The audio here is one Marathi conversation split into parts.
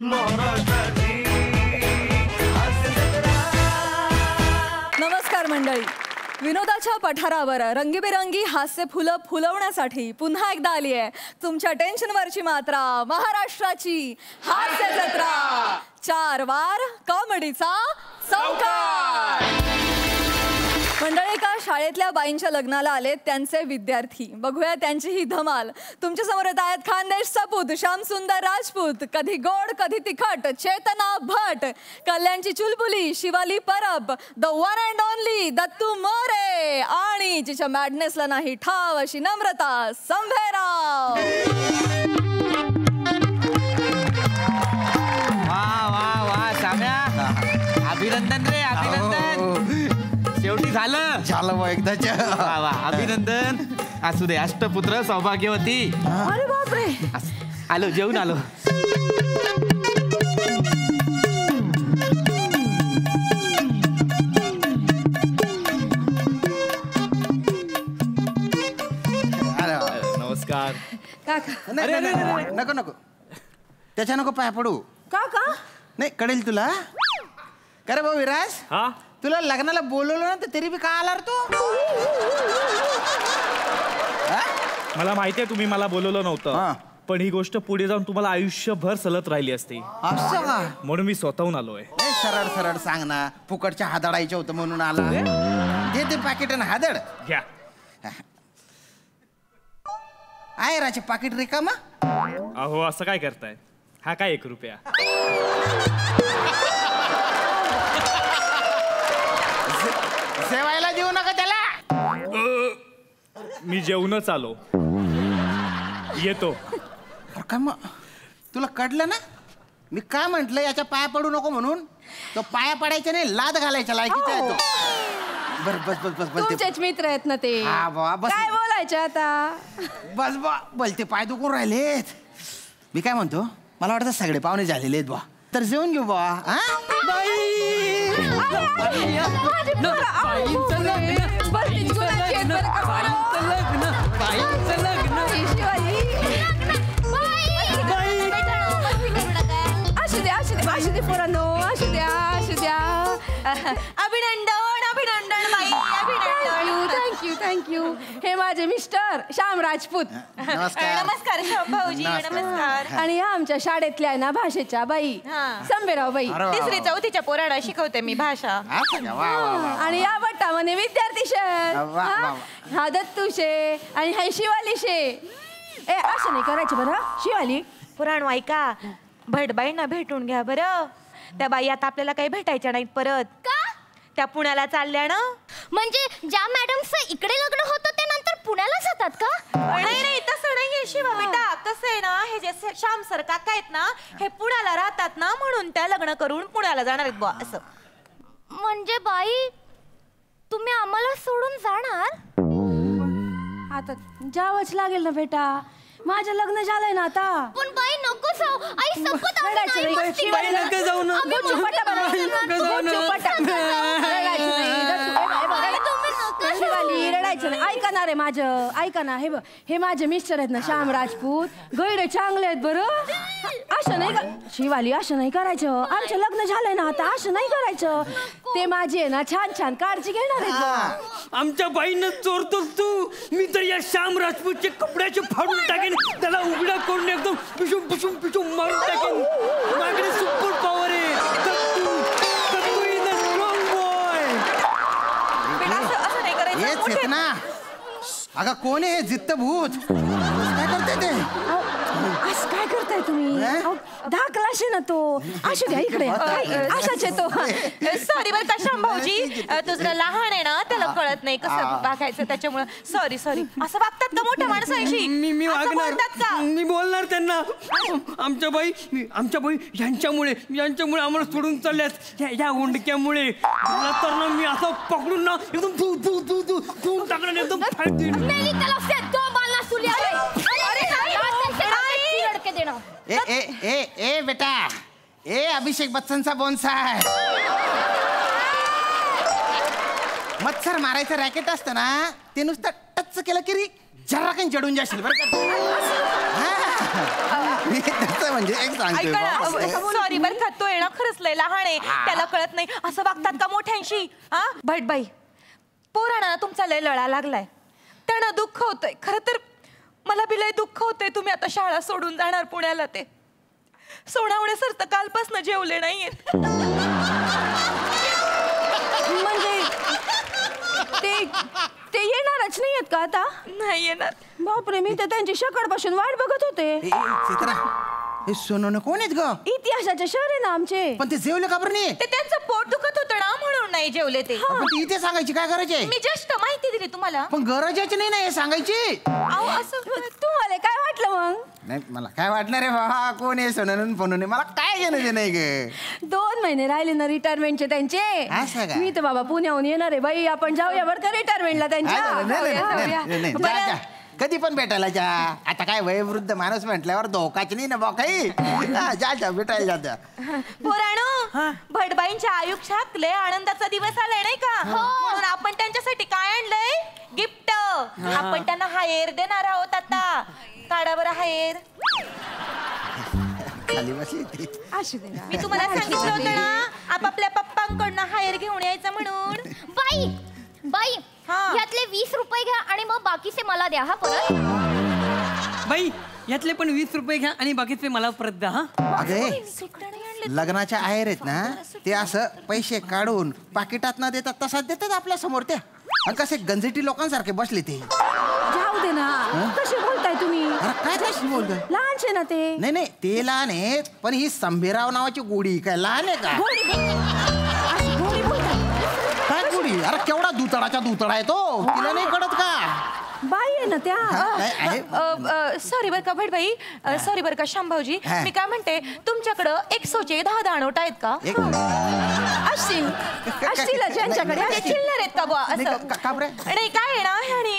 नमस्कार मंडळी, विनोदाच्या पठारावर रंगीबेरंगी हास्य फुलं फुलवण्यासाठी पुन्हा एकदा आली आहे तुमच्या टेन्शनवरची मात्रा, महाराष्ट्राची हास्य जत्रा. 4 वार कॉमेडीचा चौकार. मंडळी, का शाळेतल्या बाईंच्या लग्नाला आलेत त्यांचे विद्यार्थी. बघूया त्यांची ही धमाल. तुमच्या समोर येत आहेत खानदेश सपूत, श्यामसुंदर राजपूत, कधी गोड कधी तिखट चेतना भट, कल्याणची चुलबुली Shivali Parab, the one and only Dattu More आणि जिच्या मॅडनेसला नाही ठाव अशी नम्रता संभेराव. वा वा वा साम्या, अभिनंदन रे अभिनंदन. शेवटी झालं बा एकदाच्या. वा वा अभिनंदन. असू दे, अष्टपुत्र सौभाग्यवती. अरे बापरे, आलो जेवून आलो. नमस्कार काका. नको नको, त्याच्या नको पाय पडू. काका नाही कळेल तुला. का रे भाऊ विराज, हा तुला लग्नाला बोलवलं ना, तर तरी बी का आला रे तू? मला माहिती आहे तुम्ही मला बोलवलं नव्हतं, पण ही गोष्ट पुढे जाऊन तुम्हाला आयुष्यभर सलत राहिली असती. असं का? म्हणून मी स्वतःहून आलोय. सरळ सरळ सांग ना, फुकटच्या हादडायचं होतं म्हणून आला. दे ते पाकिट आणि हादड. घ्या. आहे राचे पाकिट रिकामा. अहो असं काय करताय? हा काय 1 रुपया. जेवायला देऊ नका त्याला. मी जेवूनच आलो. येतो. का मग तुला कळलं ना मी काय म्हंटल? याच्या पाया पडू नको म्हणून. तो पाया पडायचा नाही, लाद घालायच्या लायकीचा आहे तो. बर बस बस बस बस. तुमचेच मित्र आहेत ना ते. हा बा बस. काय बोलायचे आता? बस बा बोलते, पाय दुखून राहिलेत. मी काय म्हणतो, मला वाटतं सगळे पाहुणे झालेले आहेत बा, तर जेवून घेऊ बा. असू दे पोरांनो, असू द्या. अभिनंदन अभिनंदन बाई, अभिनंदन. Thank you thank you. हे माझे मिस्टर श्याम राजपूत. नमस्कार. नमस्कार श्याम भाऊजी. नमस्कार. आणि या आमच्या शाळेतल्या ना भाषेच्या बाई संभेराव बाई. 3री 4थीच्या पोराला शिकवते मी भाषा. आणि या बट्टामध्ये विद्यार्थी वा, वा. हा दत्तू शे आणि हा शिवाली शे. ए असं नाही करायचं बरं. शिवाली पुराण ऐका, भटबाईंना भेटून घ्या बरं. त्या बाई आता आपल्याला काही भेटायच्या नाहीत परत. का? त्या पुण्याला चालल्या ना. म्हणजे ज्या मॅडमचं इकडे लग्न होतं ते नंतर पुण्याला जातात का? नाही नाही, तसं नाहीये शिवा बेटा. कसं आहे ना, हे जे श्याम सर काका आहेत ना, हे पुण्याला राहतात ना, म्हणून त्या लग्न करून पुण्याला जाणार आहेत बुवा असं. म्हणजे बाई तुम्ही आम्हाला सोडून जाणार? आता जावंच लागेल ना बेटा, माझं लग्न झालंय ना आता. पण बाई नको जाऊ. आई सपत रडायचं नाही. बाई नका जाऊ ना. शिवाली रडायचं नाही. ऐका ना रे माझं, ऐका ना. हे माझे मिस्टर आहेत ना श्याम राजपूत, गैरे चांगले आहेत बरं. असं नाही का शिवाली, असं नाही करायचं. आमचं लग्न झालंय ना आता, असं नाही करायचं. ते माझी आहे ना छान छान काळजी घेणार आहेत. आमच्या बाईनं चोरतोस तू. मी तर या श्याम राजपूतचे कपड्याचे फाडून टाकेन, त्याला उघडा करून एकदम पिशूम मारून टाकेन. माझ्याकडे सुपर पॉवर आहे. Dattu is a strong boy. असं नाही करायचं. हेच ना. अगं कोण आहे जित्त भूत? काय करते ते? असं काय करताय तुम्ही? धाकला शे ना तो. असू द्या इकडे. असाच आहे तो. सॉरी बरं का श्याम भाऊजी, तुझं लहान आहे ना, त्याला कळत नाही कसं वागायचं, त्याच्यामुळे सॉरी. असं वागतात का मोठ्या माणसांशी? मी वागणार. मी बोलणार त्यांना. आमच्या बाई यांच्यामुळे आम्हाला सोडून चालल्यात, या हुंडक्यामुळे. तर ना मी असं पकडून ना एकदम धुवून टाकलं, एकदम ए बेटा, ए अभिषेक बच्चनचा बोनसाय. मत्सर मारायचं रॅकेट असतं ना, ते नुसतं टच केलं की जरा काही जडून जाशील बरं का. मी तसं म्हणजे एक सांगतोय बाबा. सॉरी बरं का, तो आहे ना खरंच लय लहान आहे, त्याला कळत नाही. असं वागतात का मोठ्यांशी? हा भटबाई, पोरांना तुमचा लय लळा लागलाय, त्यांना दुःख होतंय. खरं तर मला बी लय दुःख होतंय, तुम्ही आता शाळा सोडून जाणार पुण्याला. ते सोनावणे सर तर कालपासून जेवले नाहीयेत. म्हणजे ते येणारच नाहीयेत का आता? नाही येणार. बापरे, मी तर त्यांची सकाळपासून वाट बघत होते. चित्रा, हे सोनवणे कोण आहेत ग? इतिहासाचे शहर आहे ना आमचे. पण ते जेवले का बरं नाही? ते त्यांचं पोट दुखत होतं ना म्हणून नाही जेवले ते. पण ती इथे सांगायची काय गरज आहे? मी जस्ट माहिती दिली तुम्हाला. पण गरजाची नाही ना हे सांगायची. तुम्हाला काय वाटलं मग? नाही मला काय वाटणार रे बाबा, कोण आहे सोनवणे फोन मला काय घेणं ते नाही ग. 2 महिने राहिले ना रिटायरमेंटचे त्यांचे. असं का? मी तर बाबा पुण्याहून येणार आहे बाई, आपण जाऊया बरं का रिटायरमेंटला त्यांच्या. जा. कधी पण भेटायला जा. आता काय वयोवृद्ध माणूस म्हटल्यावर धोकाच नाही ना बा काही. जा जा भेटायला जा. पोराणो, भटबाईंच्या आयुष्यात लय आनंदाचा दिवस आलाय नाही का? म्हणून आपण त्यांच्यासाठी काय आणलंय? गिफ्ट. आपण त्यांना हायर देणार आहोत आता. काढा बरं हायर. खाली बसली ती. मी तुम्हाला सांगितलं होतं ना आपापल्या पप्पांकडनं हायर घेऊन यायचं म्हणून. बाई बाई, यातले 20 रुपये घ्या आणि मग बाकीचे मला द्या हा परत. बाई, यातले पण 20 रुपये घ्या आणि बाकीचे मला परत द्या. हा अगे लग्नाच्या आहेर आहेत ना, ते असं पैसे काढून पाकिटात न देतात तसाच देतात आपल्या समोर. त्या आणि कसे गंजटी लोकांसारखे बसले ते. जाऊ दे ना, कसे बोलताय तुम्ही? अरे काय कशी बोलतोय? लहानचे ना ते. नाही नाही ते लहान आहेत, पण ही संभीराव नावाची गोडी काय लहान आहे का? गोडी बोलताय काय गोडी? अरे केवढा दुतडाचा दुतडा आहे तो, तिला नाही कळत का? बाई आहे ना त्या. सॉरी बरं का भटबाई, सॉरी बरं का शामभाऊजी, मी काय म्हणते, तुमच्याकडं 100चे 10 नोट आहेत का? असतील ज्यांच्याकडे चिल्लर आहेत का बुवा? असं का बरं? नाही काय आहे ना, ह्यानी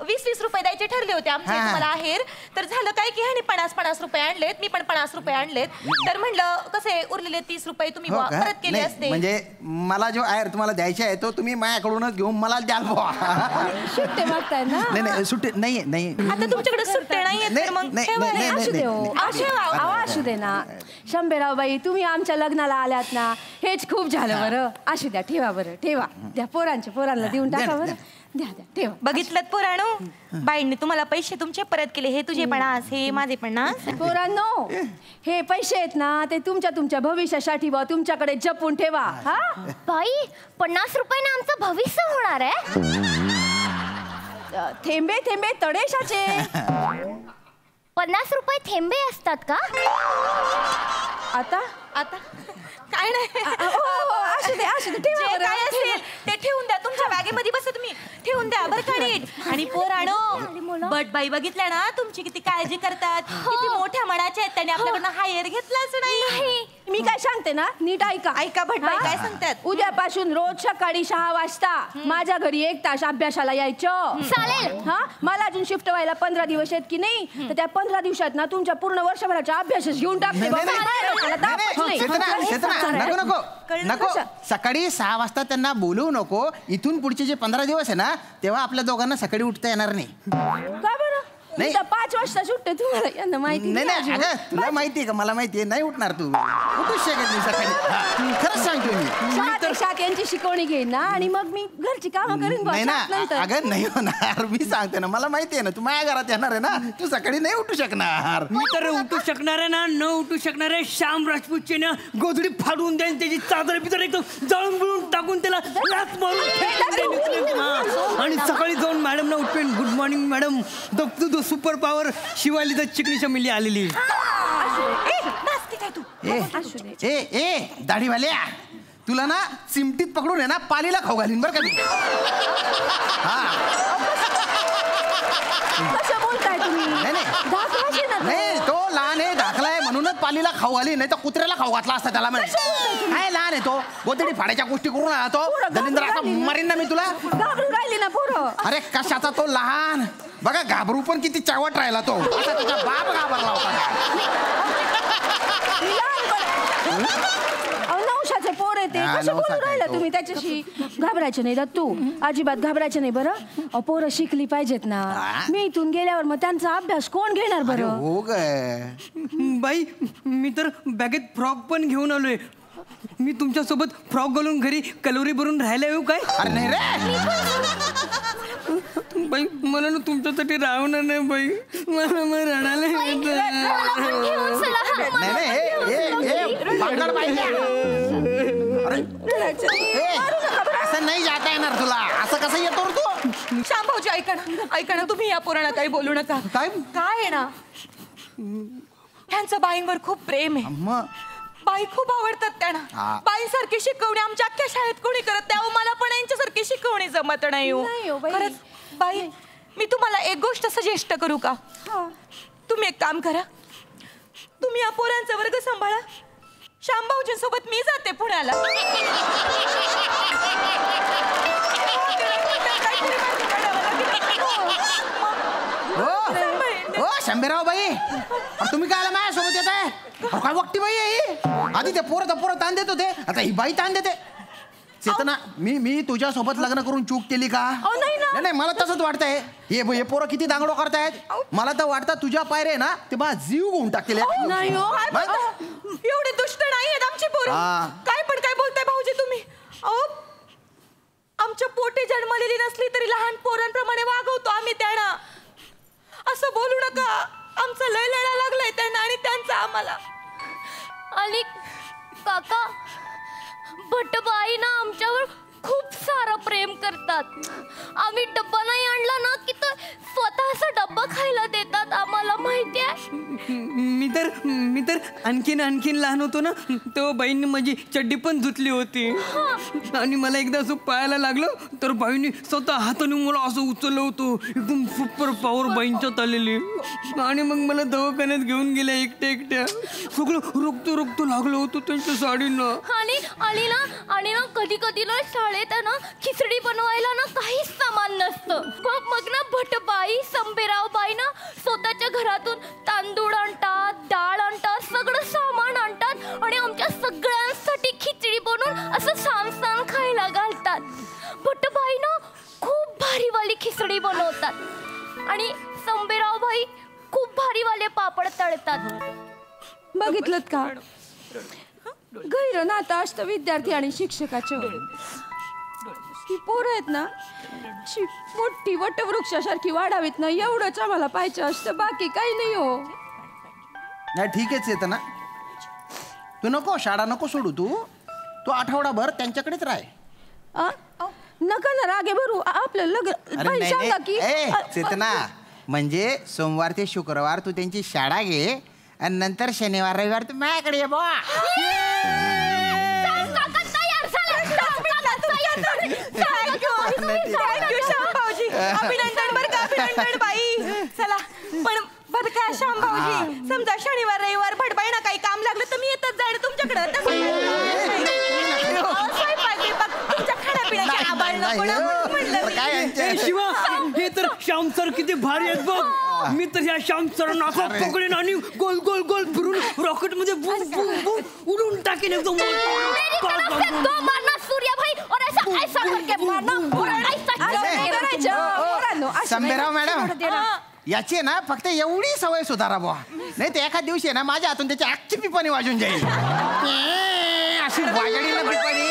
20-20 रुपये द्यायचे ठरले होते आमचे तुम्हाला आहेर. तर झालं काय की ह्यानी 50-50 रुपये आणलेत, मी पण 50 रुपये आणलेत. तर म्हणलं कसे उरलेले 30 रुपये तुम्ही परत केले असते. म्हणजे मला जो आहेर तुम्हाला द्यायचा आहे तो तुम्ही माझ्याकडूनच घेऊन मला द्याल बुवा. सुट्टे मागताय ना? नाही सुट्टे नाही. आता तुमच्याकडे सुट्टे नाहीये तर मग असू दे ना. शंभेराव बाई, तुम्ही आमच्या लग्नाला आल्यात ना, हेच खूप झालं बरं. असू द्या, ठेवा बरं, ठेवा. द्या पोरांना देऊन टाका बरं. द्या ठेवा. बघितलं पोराणो, बाईंनी तुम्हाला पैसे तुमचे परत केले. हे तुझे 50, हे माझे 50. पोरांनो, हे पैसे आहेत ना, ते तुमच्या भविष्यासाठी बा तुमच्याकडे जपून ठेवा. हा बाई, 50 रुपयाने आमचं भविष्य होणार आहे. थेंबे थेंबे तडेशाचे. 50 रुपये थेंबे असतात का? आता काय नाही, असू दे ठेवा जे बरं. काय असेल ते ठेवून द्या तुमच्या बॅगेमध्ये. बस तुम्ही ठेवून द्या बरं का नीट. आणि पोराणो, भटबाई बघितल्या ना तुमची किती काळजी करतात, किती मोठ्या मनाच्या आहेत. त्यांनी आपल्याकडनं हायर घेतलाच नाही. मी काय सांगते ना, नीट ऐका. ऐका भटबाई काय सांगतात. उद्यापासून रोज सकाळी 6 वाजता माझ्या घरी 1 तास अभ्यासाला यायचं. चालेल. हा, मला अजून शिफ्ट व्हायला 15 दिवस आहेत की नाही, तर त्या 15 दिवसात ना तुमच्या पूर्ण वर्षभराचा अभ्यासच घेऊन टाकते. नको सकाळी 6 वाजता त्यांना बोलवू नको. इथून पुढचे जे 15 दिवस आहे ना, तेव्हा आपल्या दोघांना सकाळी उठता येणार नाही. का बरं? नाही. 5 वाजता सुटते. तुम्हाला यांना माहिती नाही नाही, अगं तुला माहिती आहे का? मला माहिती आहे, नाही उठणार तू. उठूच शकत नाही सकाळी. खरंच सांगतो मी. शाखेंची शिकवणी घेईन ना, आणि मग मी घरची कामं करीन. नाही ना, अगं नाही होणार. मी सांगते ना, मला माहिती आहे ना, तू माझ्या घरात येणार आहे ना, तू सकाळी नाही उठू शकणार. मी तर उठू शकणार आहे ना, न उठू शकणार आहे. श्याम राजपूतचे ना गोधडी फाडून देईन, त्याची चादर बिदर एकदम जळून बिळून टाकून त्याला लाथ मारून फेकून. आणि सकाळी जाऊन मॅडमला उठवेन, good morning madam, the super power शिवालीचा चिकनी चमेली आलेली. ए दाढीवाल्या, तुला ना चिमटीत पकडून आहे ना पालीला खाऊ घालीन बरं का मी. बोलताय तुम्ही? नाही, तो लहान आहे, धाकलाय म्हणूनच पालीला खाऊ घाली, नाही तर कुत्र्याला खाऊ घातला असता त्याला. काय लहान आहे तो, गोदडी फाडायच्या गोष्टी करून आला तो. दलिंद्र आता मरीन ना मी तुला. घाबरून राहिली ना पोरं. अरे कशाचा तो लहान, बघा घाबरू पण किती चावट राहिला तो. आता तुझा बाप घाबरला होता. नवशाचे पोर आहे ते, कसं बोलून राहिला तुम्ही त्याच्याशी? घाबरायचं नाही दत्तू, अजिबात घाबरायचं नाही बरं. पोरं शिकली पाहिजेत ना. मी इथून गेल्यावर मग त्यांचा अभ्यास कोण घेणार बरं? हो ग बाई मी तर बॅगेत फ्रॉक पण घेऊन आलोय. मी तुमच्यासोबत फ्रॉक घालून घरी कलोरी भरून राहायला येऊ काय? अरे नाही रे, बाई मला ना तुमच्यासाठी राहणार नाही बाई. मला मग रडायला येतं. नाही नाही, हे भांगड पाहिजे. असं नाही जाता येणार तुला. असं कसं येतो रे तू? श्याम भाऊजी ऐका ना, तुम्ही या पोरांना काही बोलू नका. काय? काय आहे ना, त्यांचं बाईंवर खूप प्रेम आहे. मग बाई खूप आवडतात त्यांना. बाईंसारखी शिकवणी आमच्या अख्ख्या शाळेत कोणी करत नाही. मला पण यांच्यासारखी शिकवणी जमत नाही हो. खरंच बाई, मी तुम्हाला एक गोष्ट सजेस्ट करू का? तुम्ही एक काम करा, तुम्ही या पोरांचा वर्ग सांभाळा. श्याम भाऊजींसोबत मी जाते पुण्याला. हो शंभेराव बाई, तुम्ही काय माझ्यासोबत येत आहे? काय वक्ती बाई आहे ही? आधी ते पोरं ताण देत होते, आता ही बाई ताण देते. चेतना, मी तुझ्यासोबत लग्न करून चूक केली का? नाही, मला तसंच वाटतंय. हे पोरं किती दांगडो करतायत. मला तर वाटतं तुझ्या पायरे ना ते मला जीव घेऊन टाकले. एवढे दुष्ट नाही आहेत आमची पोरं. काय बोलताय भाऊजी तुम्ही? आमच्या पोटी जन्मलेली नसली तरी लहान पोरांप्रमाणे वागवतो आम्ही त्यांना. असं बोलू नका. आमचा लय लढा लागलाय त्यांना आणि त्यांचा आम्हाला. आणि काका, भटबाई ना आमच्यावर खूप सारं प्रेम करतात. आम्ही डब्बा नाही आणला ना की तर स्वतःचा डब्बा खायला देतात आम्हाला, माहितीये? मी तर आणखीन लहान होतो ना, तेव्हा बाईंनी माझी चड्डी पण धुतली होती. आणि मला एकदा असं पायाला लागलं तर बाईंनी स्वतः हाताने मला असं उचललं होतं. एकदम सुपर पॉवर बाईंच्यात आलेली. आणि मग मला दवाखान्यात घेऊन गेल्या एकट्या. सगळं रक्त लागलं होतं त्यांच्या साडीनं. आणि ना कधी ना शाळेत ना खिचडी बनवायला ना काहीच सामान नसतं. मग ना भटबाई, संबेराव बाई ना स्वतःच्या घरातून तांदूळ आणतात, डाळ आणतात, सगळं सामान आणतात आणि आमच्या सगळ्यांसाठी खिचडी बनवून असं सांग खायला घालतात. भटबाई ना खूप भारीवाली खिचडी बनवतात आणि संबेराव बाई खूप भारीवाले पापड तळतात. बघितलं का? गैर नातं असतं विद्यार्थी आणि शिक्षकाच्या. ही पोरं आहेत ना, मोठी वटवृक्षासारखी वाढावीत ना, एवढंच आम्हाला पाहिजे असतं, बाकी काही नाही हो. नाही ठीकच येतं ना. तू नको, शाळा नको सोडू. तू आठवडाभर त्यांच्याकडेच राह. नका ना रागे भरू. आपलं लग्न सांगा की चेतना, म्हणजे सोमवार ते शुक्रवार तू त्यांची शाळा घे आणि नंतर शनिवार रविवार तू माझ्याकडे ये बुवा. अभिनंदन बरं का, अभिनंदन बाई. चला पण बरं का श्याम भाऊजी, समजा शनिवार रविवार भटबाईना काही काम लागलं तर मी येतच जाईल तुमच्याकडे. तुमच्या खाण्यापिण्याची आबाळ नको ना म्हणलं. शिवा, हे तर श्याम सर किती भारी आहेत बघ. मी तर या श्याम सरांना असं पकडीन आणि गोल फिरून रॉकेट मध्ये उडून टाकेन एकदम. संबेराव मॅडम, याची ना फक्त एवढी सवय सुधारा बुवा. नाही तर एखाद दिवशी ना माझ्या हातून त्याची आखची पिपाणी वाजून जाईल. अशी वाजडीला पिपाणी.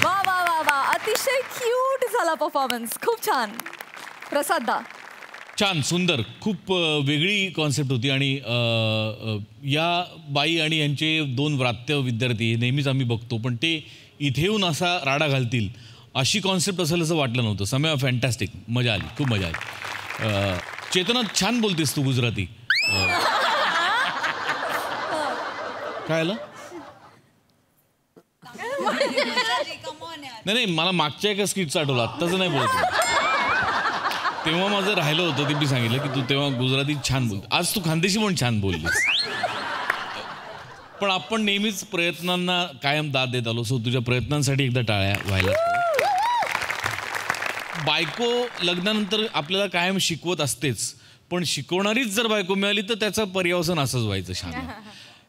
वा, अतिशय क्यूट झाला परफॉर्मन्स. खूप छान. प्रसाद दा, छान, सुंदर, खूप वेगळी कॉन्सेप्ट होती. आणि या बाई आणि यांचे 2 व्रात्य विद्यार्थी नेहमीच आम्ही बघतो, पण ते इथे येऊन असा राडा घालतील अशी कॉन्सेप्ट असेल असं वाटलं नव्हतं. समय फॅन्टॅस्टिक, मजा आली, खूप मजा आली. चेतना, छान बोलतेस तू गुजराती. काय आलं? नाही, मला मागच्या एका स्किटचं आठवलं, आत्ताचं नाही बोलत. तेव्हा माझं राहिलं होतं, ते मी सांगितलं की तू तेव्हा गुजराती छान बोलतो. आज तू खानदेशी पण छान बोललीस. पण आपण नेहमीच प्रयत्नांना कायम दाद देत आलो, सो तुझ्या प्रयत्नांसाठी एकदा टाळ्या व्हायला. बायको लग्नानंतर आपल्याला कायम शिकवत असतेच, पण शिकवणारीच जर बायको मिळाली तर त्याचं पर्यवसन असंच व्हायचं श्याम.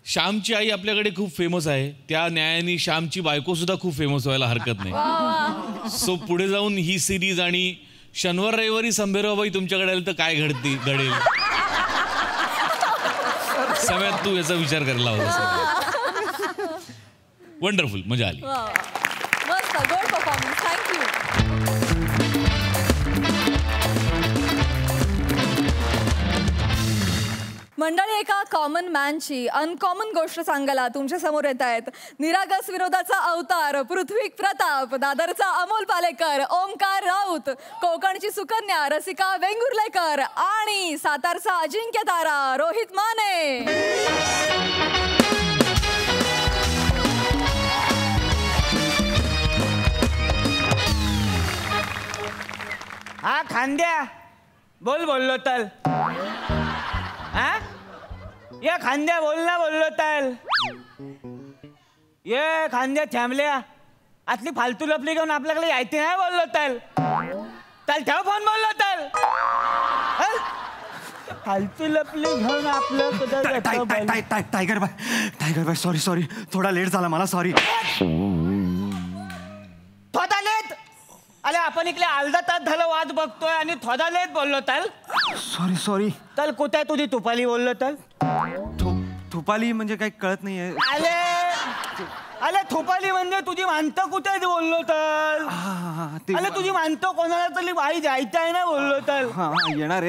श्यामची आई आपल्याकडे खूप फेमस आहे, त्या न्यायाने श्यामची बायको सुद्धा खूप फेमस व्हायला हरकत नाही. सो पुढे जाऊन ही सिरीज आणि शनिवार रविवारी संभेराबाई तुमच्याकडे आली तर काय घडेल सगळ्यात तू याचा विचार करायला हवा. वंडरफुल, मजा आली. मस्त, गुड परफॉर्मन्स, थँक्यू. मंडळी, एका कॉमन मॅनची अनकॉमन गोष्ट सांगायला तुमच्या समोर येत आहेत निरागस विनोदाचा अवतार पृथ्वी प्रताप, दादरचा अमोल पालेकर, ओमकार राऊत, कोकणची सुकन्या रसिका वेंगुर्लेकर आणि सातारचा अजिंक्य तारा रोहित माने. हा खांद्या बोललो तर ये खांद्या बोललो तर ये खांद्या थांबल्या आतली फालतू लपली घेऊन आपल्याकडे यायचे नाही बोललो तर ठेव फोन बोललो तर फालतू लपली घेऊन आपलं टायगर बाय सॉरी थोडा लेट झाला मला, सॉरी. थोडा लेट? अरे आपण इकडे अर्धा तास झालं वाद बघतोय आणि थोडा लेट बोललो तर सॉरी. तर कुठे तुझी तुपाली बोललो तर थुपाली म्हणजे काही कळत नाहीये. अरे थोपाली म्हणजे तुझी मानतं कुठे बोललो तर अरे तुझी मानतं कोणाला तरी बाई जायचं आहे ना बोललो तर. येणार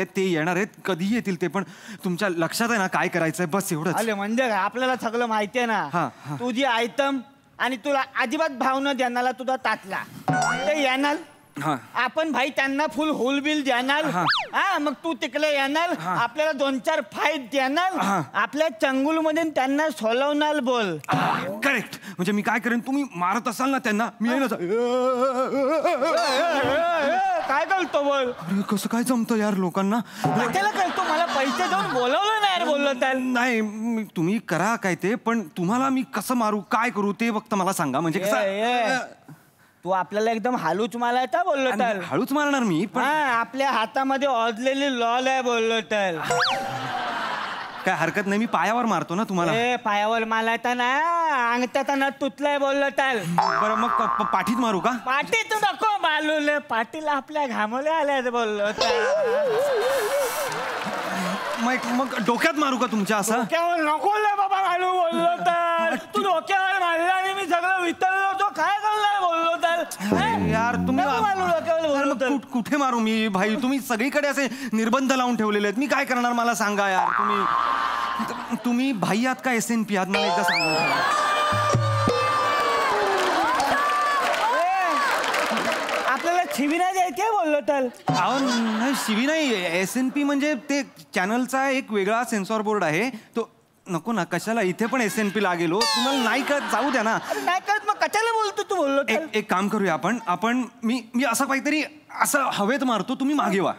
आहेत कधी येतील ते पण तुमच्या लक्षात आहे ना काय करायचंय, बस एवढं. अरे म्हणजे काय आपल्याला सगळं माहिती आहे ना. तुझी आयटम आणि तुला अजिबात भाव न देणारा तुझा तातला ते येणार. आपण भाई त्यांना फुल होल बिल देणार. मग तू तिकडे येणार, आपल्याला 2-4 फाईट देणार, आपल्या चंगुल मध्ये त्यांना सोलवणार. बोल. करेक्ट. म्हणजे मी काय करेन, तुम्ही मारत असाल ना त्यांना, मी येईन. काय करतो बोल. अरे कसं काय जमतं यार लोकांना. त्याला करतो, मला पैसे देऊन बोलवलं नाही यार बोललो तर. नाही तुम्ही करा काय ते, पण तुम्हाला मी कसं मारू काय करू ते फक्त मला सांगा. म्हणजे कसं तू आपल्याला एकदम हालूच मारायचा बोललो तर. हळूच मारणार मी, पण आपल्या हातामध्ये ओढलेली लॉल आहे बोललो तर. काय हरकत नाही, मी पायावर मारतो ना तुम्हाला. पायावर मारायचा ना, अंगठ्याचा नट तुटलाय बोललो तर. बरं मग पाठीत मारू का? पाठीत नको मारलो, पाठीला आपल्या घामोल्या आल्या बोललो तर. मग डोक्यात मारू का तुमच्या? असं डोक्यावर नको बाबा मारू बोललो तर. तू डोक्यावर मारला आणि मी सगळं वितरलो तो काय करणार बोललो तर. यार तुम्ही कुठे मारू मी भाई? तुम्ही सगळीकडे असे निर्बंध लावून ठेवलेले आहेत, मी काय करणार मला सांगा यार. तुम्ही भाई आहात का SNP आहात मला एकदा सांगा. आपल्याला शिवी नाही द्यायची बोललो तर. नाही शिवी नाही, SNP म्हणजे ते चॅनलचा एक वेगळा सेन्सॉर बोर्ड आहे तो. नको ना, कशाला इथे पण SNP लागेलो. तुम्हाला नाही कळत, जाऊ द्या ना. नाही कळत मग कशाला बोलतो तू बोललो. एक काम करूया आपण मी असं काहीतरी असं हवेत मारतो, तुम्ही मागे वा.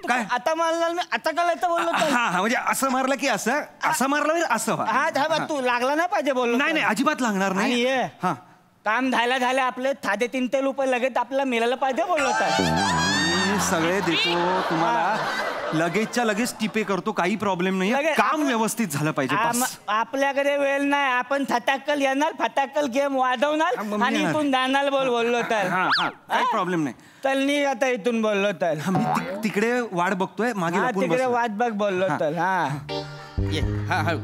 काय आता मारणार मी, आता करायचं बोललो. हा म्हणजे असं मारलं की असं मारलं असं व्हा. तू लागला नाही पाहिजे बोललो. नाही अजिबात लागणार नाही. हा काम झालं आपले 3.5 रुपये लगेच आपल्याला मिळायला पाहिजे बोललो. सगळे देतो तुम्हाला, लगेचच्या लगेच टिपे करतो, काही प्रॉब्लेम नाही. काम व्यवस्थित झालं पाहिजे. आपल्याकडे वेळ नाही, आपण फटाकल येणार, फटाकल गेम वाजवणार आणि इथून जाणार बोललो तर. काही प्रॉब्लेम नाही. चल नी आता इथून बोललो तर. मी तिकडे वाट बघतोय, मागे तिकडे वाट बघ बोललो तर.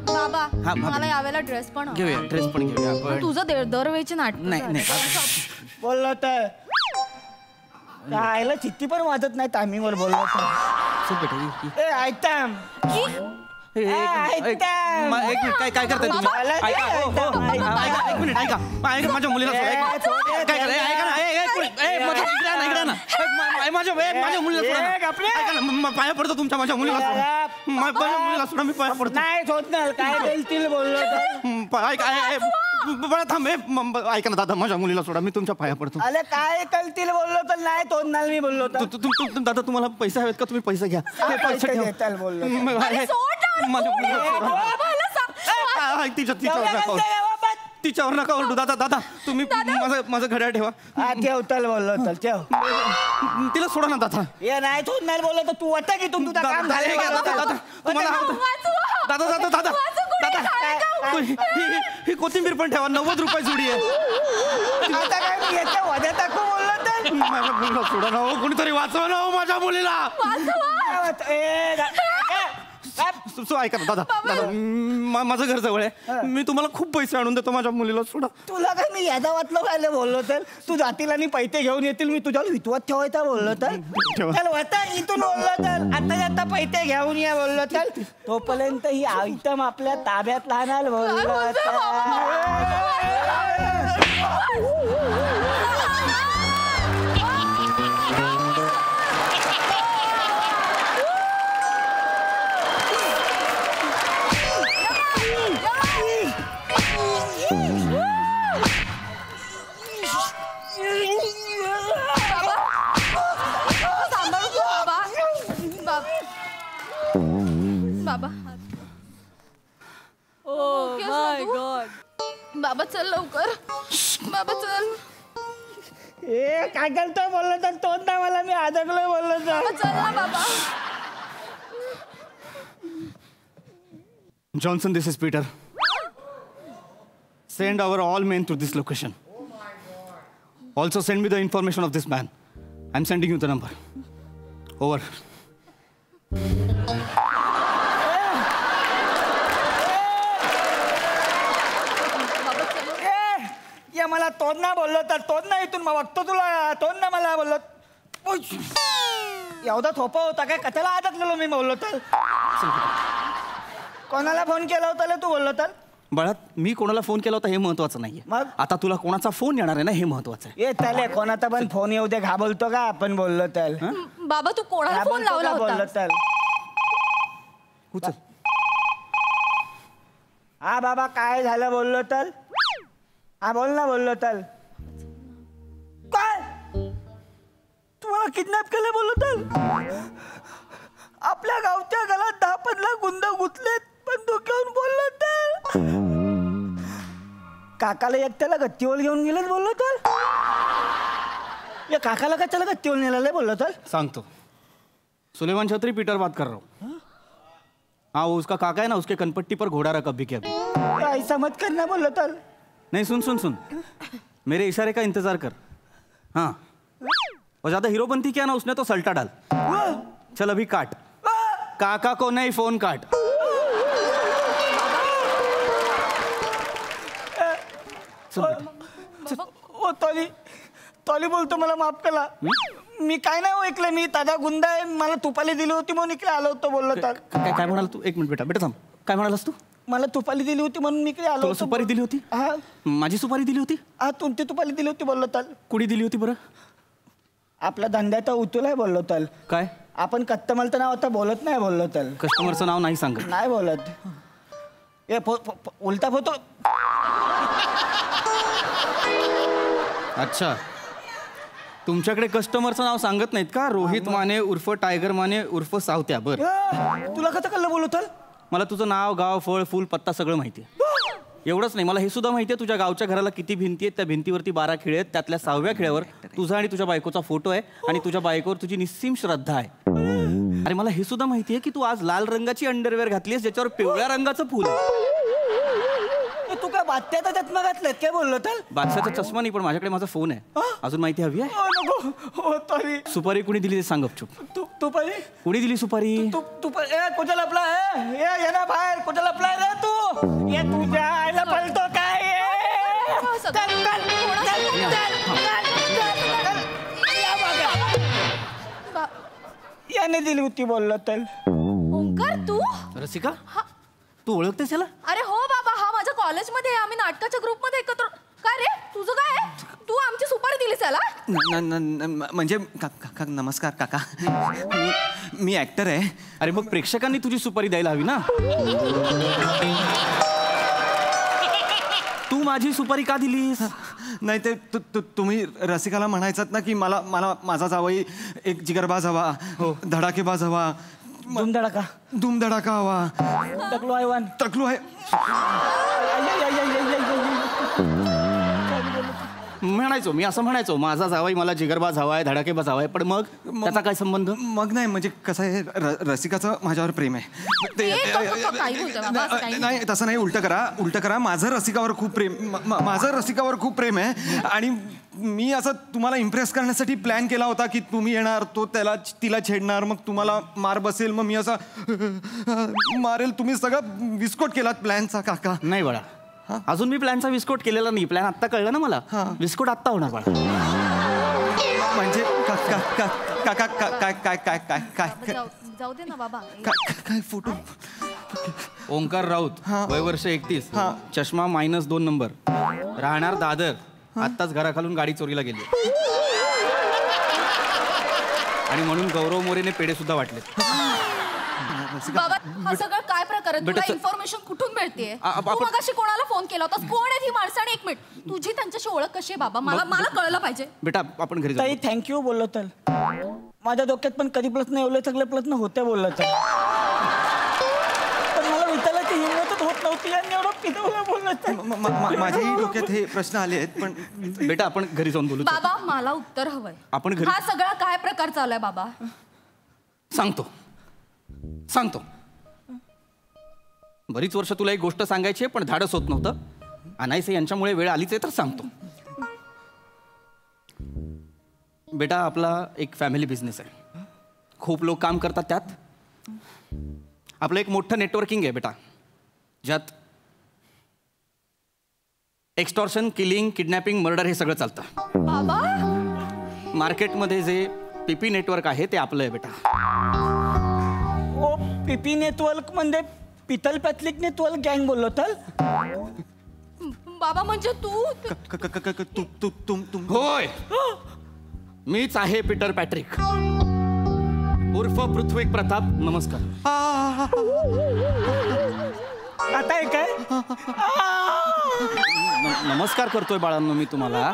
बाबा मला यावेळेला ड्रेस पण घेऊया, ड्रेस पण घेऊया आपण. तुझं दरवेळची नाटक नाही बोललो तर. आयला चिठ्ठी पण वाजत नाही टायमिंगवर बोललो तर. आयटम काय करताय तुम्ही? एक मिनिट ऐका, माझ्या मुलीला माझ्या मुलीला पाया पडतो तुमच्या. माझ्या मुलीला सोडा, मी पाया पडतो. नाही सोडणार, काय देईल बोललो थांब, ऐका ना दादा, माझ्या मुलीला सोडा, मी तुमच्या पाया पडतो. अरे काय कळतील बोललो तर नाही तोडणार मी बोललो. दादा तुम्हाला पैसे हवेत का? तुम्ही पैसे घ्या. पैसे घेताल बोललो. तिच्यावर नका ओरडू. दादा दादा तुम्ही माझं घड्याळ ठेवा. ठेव चल बोललो चल ठेव. तिला सोडा ना दादा. ये नाही तू नाही बोललो तर तू वाटतं की तुझं काम झालं. तुम्हाला दादा दादा दादा दादा ही कोथिंबीर पण ठेवा. 90 रुपये जुडी आहे. आता काय मी याच्या वाद्या टाकू बोललो तर माझ्या मुलीला सोडा ना हो. कोणीतरी वाचवा ना हो माझ्या मुलीला. ऐका ना दादा दादा माझं घर जवळ आहे. मी तुम्हाला खूप पैसे आणून देतो. माझ्या मुलीला सोडा. तुला काय मी यादा वाचलो काय बोललो तर तू जातील आणि पैसे घेऊन येतील. मी तुझ्याला विश्वास ठेवायचा बोललो तर चल होता इथून बोललो तर आता पैसे घेऊन या बोललो तर तोपर्यंत ही आयटम आपल्या ताब्यात राहणार बोललो. बाबा बाबा चल लवकर. बाबा चल. काय करतो बोललो तर तोच ना मला मी अडकलोय बोललो तर. चल ना बाबा. Johnson, this is Peter. Send our all men to this location. Also send me the information of this man. I'm sending you the number. Over. या मला तोच ना बोललो तर तोच ना इथून मग बघतो तुला. तोच ना मला बोललो. एवढा थोपा होता काय कशाला अडकलेलो मी बोललो तर. कोणाला फोन केला होता तू बोललो तर. बाळा मी कोणाला फोन केला होता हे महत्वाचं नाहीये. मग आता तुला कोणाचा फोन येणार आहे ना हे महत्वाचं आहे. ये त्याले कोणाचा पण फोन येऊ दे. घाबरतो का आपण बोललो तर. बाबा तू कोणाला फोन लावला होता. बोललो तर उचल. हा बाबा काय झालं बोललो तर. हा बोल ना बोललो तर. काय तुम्हाला किडनॅप केलं बोललो तर. आपल्या गावच्या घरात 10-15 गुंड गुंतलेत पण तू घेऊन बोललो तर. काकाला एकट्याला गच्चीवर घेऊन गेलेत बोललो तर. या काकाला कशाला गच्चीवर नेलेलं बोललो तर. सांगतो. सुलेमान छत्री पीटर बात कर रहा हूँ. हाँ वो उसका काका है ना उसके कनपट्टी पर घोड़ा रखा अभी के अभी. ऐसा मत करना बोललो तर. नहीं सुन सुन सुन मेरे इशारे का इंतजार कर. हाँ और ज्यादा हीरोपंती किया ना उसने तो सल्टा डाल. चल अभी काट. काका को नहीं फोन काट. तोली बोलतो मला माफ करा. मी काय नाही ऐकलं. मी दादा गुंडा आहे मला तुपाली दिली होती म्हणून इकडे आलो होतो बोललो तर. काय म्हणाला तू. एक मिनिट बेटा बेटा थांब. काय म्हणालास तू. मला तुपाली दिली होती म्हणून मी इकडे आलो होतो. सुपारी दिली होती. हा माझी सुपारी दिली होती. हा तुमची तुपाली दिली होती बोललो तर. कुणी दिली होती बरं. आपला धंद्याचा उतूल आहे बोललो तर. काय आपण कस्टमरचं नाव आता बोलत नाही बोललो तर. कस्टमरचं नाव नाही सांगत. नाही बोलत. ए उलटा फोटो. अच्छा तुमच्याकडे कस्टमरचं नाव सांगत नाहीत का. रोहित माने उर्फ टायगर माने उर्फ सावत्या. बरं तुला कसं कळलं बोललो तर. मला तुझं नाव गाव फळ फुल पत्ता सगळं माहिती आहे. एवढंच नाही मला हे सुद्धा माहिती आहे तुझ्या गावच्या घराला किती भिंती आहेत. त्या भिंतीवरती 12 खिळे आहेत. त्यातल्या 6व्या खिळ्यावर तुझा आणि तुझ्या बायकोचा फोटो आहे आणि तुझ्या बायकोवर तुझी निस्सीम श्रद्धा आहे. आणि मला हे सुद्धा माहिती आहे की तू आज लाल रंगाची अंडरवेअर घातलीस ज्याच्यावर पिवळ्या रंगाचं फुल आहे. तू काय बादशाचा चष्मा घातलाय काय बोललो तर. बादशाचा चष्मा नाही पण माझ्याकडे माझा फोन आहे. अजून माहिती हवी आहे. सुपारी कुणी दिली ते सांग गपचूप. तुपारी कुणी दिली सुपारी. कुठं लपला ये ना बाहेर कुठं लपलाय रे तू. ये तुझ्या आईला पळतो काय. याने दिली होती बोललो तर. ओंकार तू. रसिका तू ओळखतेस याला. अरे हो बाबा हा माझ्या कॉलेजमध्ये आहे. आम्ही नाटकाच्या ग्रुपमध्ये एकत्र. काय रे तुझं काय आहे. तू आमची सुपारी दिलीस याला. म्हणजे नमस्कार काका. मी ऍक्टर आहे. अरे मग प्रेक्षकांनी तुझी सुपारी द्यायला हवी ना. तू माझी सुपारी का दिलीस. नाही ते तुम्ही रसिकाला म्हणायचात ना की मला मला माझा जावई एक जिगरबाज हवा. हो धडाकेबाज हवा. धूमधडाका हवा. टकलो आहे. टकलो आहे. असं म्हणायचो माझा जावाई मला जिगरबाज हवाय, धडाकेबाज हवाय, पण मग त्याचा काय संबंध? मग नाही म्हणजे कसं आहे, रसिकाचं माझ्यावर प्रेम आहे. नाही तसं नाही, उलट करा. माझं रसिकावर खूप प्रेम आहे आणि मी असं तुम्हाला इम्प्रेस करण्यासाठी प्लॅन केला होता की तुम्ही येणार, तो तिला छेडणार, मग तुम्हाला मार बसेल, मग मी असं मारेल. तुम्ही सगळं विस्फोट केलात प्लॅनचा काका. नाही बाळा, अजून मी प्लॅनचा विस्फोट केलेला नाही. प्लॅन आत्ता कळला ना मला. विस्फोट आत्ता होणार बाळा. म्हणजे काका काय जाऊ दे ना बाबा. काय फोटो? ओंकार राऊत, वय वर्ष 31, चष्मा -2 नंबर, राहणार दादर, आत्ताच घराखालून गाडी चोरीला गेली आणि म्हणून गौरव मोरेने पेढे सुद्धा वाटले. बाबा हा सगळं काय प्रकार आहे? तुला इन्फॉर्मेशन कुठून मिळतेय? तू मगाशी कोणाला फोन केला होतास? कोण आहे ही माणसं? आणि 1 मिनिट, तुझी त्यांच्याशी ओळख कशी आहे बाबा? मला कळलं पाहिजे. बेटा आपण घरी ताई थँक्यू बोललो तर. माझ्या डोक्यात पण कधी प्रश्न एवढे सगळे प्रश्न होते बोललो तर, पण मला विचारायची हिंमतच होत नव्हती आणि एवढं पिदवलं बोललो तर. माझ्याही डोक्यात हे प्रश्न आले आहेत, पण बेटा आपण घरी जाऊन बोलू. बाबा मला उत्तर हवंय. आपण घरी. हा सगळा काय प्रकार चालू आहे बाबा? सांगतो. बरीच वर्ष तुला एक गोष्ट सांगायची पण धाडस होत नव्हतं. अनायसे यांच्यामुळे वेळ आलीच आहे तर सांगतो. बेटा आपला एक फॅमिली बिझनेस आहे, खूप लोक काम करतात त्यात. आपलं एक मोठं नेटवर्किंग आहे बेटा, ज्यात एक्स्टॉर्शन, किलिंग, किडनॅपिंग, मर्डर हे सगळं चालतं. बाबा मार्केटमध्ये जे पीपी नेटवर्क आहे ते आपलं आहे बेटा. ओ पीपी नेटवर्क म्हणजे पितल पॅथलिक नेटवर्क गँग बोललो तर. बाबा म्हणजे तू? होय, मीच आहे पीटर पॅट्रिक उर्फ पृथ्वी प्रताप. नमस्कार. आता आहे काय? नमस्कार करतोय बाळांनो मी तुम्हाला.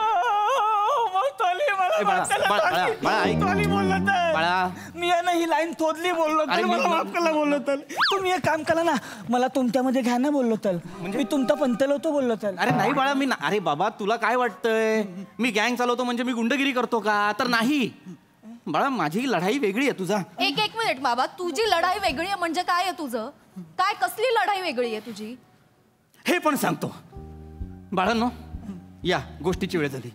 मी ही लाईन तोडली बोललो तर, मला माफ करा बोललो तर. तुम्ही एक काम करा ना, मला तुमच्यामध्ये घ्या ना बोललो तर. मी तुमचा पंतल होतो बोललो तर. अरे नाही बाळा, मी अरे बाबा तुला काय वाटतंय मी गँग चालवतो म्हणजे मी गुंडगिरी करतो का? तर नाही बाळा, माझी लढाई वेगळी आहे. तुझा एक मिनिट बाबा, तुझी लढाई वेगळी आहे म्हणजे काय आहे तुझं? काय कसली लढाई वेगळी आहे तुझी? हे पण सांगतो बाळांनो. या गोष्टीची वेळ झाली.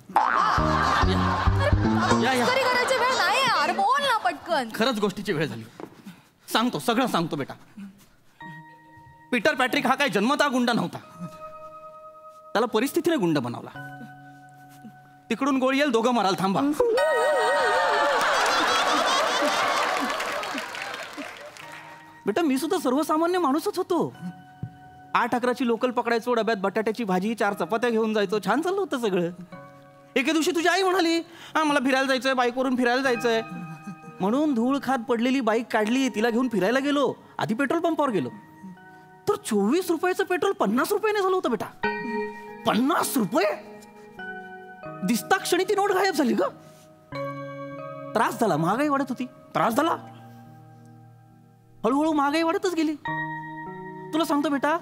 करायची वेळ नाही यार, बोल ना पटकन. खरंच गोष्टीची वेळ झाली. सांगतो, सगळं सांगतो बेटा. पीटर पॅट्रिक हा काय जन्मतः गुंड नव्हता. त्याला परिस्थितीने गुंड बनवला. तिकडून गोळी येईल, दोघं माराल, थांबा. बेटा मी सुद्धा सर्वसामान्य माणूसच होतो. 8-11ची लोकल पकडायचो, डब्यात बटाट्याची भाजी, 4 चपात्या घेऊन जायचो, छान चाललं होतं सगळं. एके दिवशी तुझी आई म्हणाली, मला फिरायला जायचंय, बाईकवरून फिरायला जायचंय. म्हणून धूळ खात पडलेली बाईक काढली, तिला घेऊन फिरायला गेलो. आधी पेट्रोल पंपावर गेलो तर 24 रुपयाचं पेट्रोल 50 रुपयाने झालं होतं बेटा. 50 रुपये. दिसता क्षणी ती नोट गायब झाली ग. त्रास झाला, महागाई वाढत होती, त्रास झाला. हळूहळू महागाई वाढतच गेली. तुला सांगतो बेटा,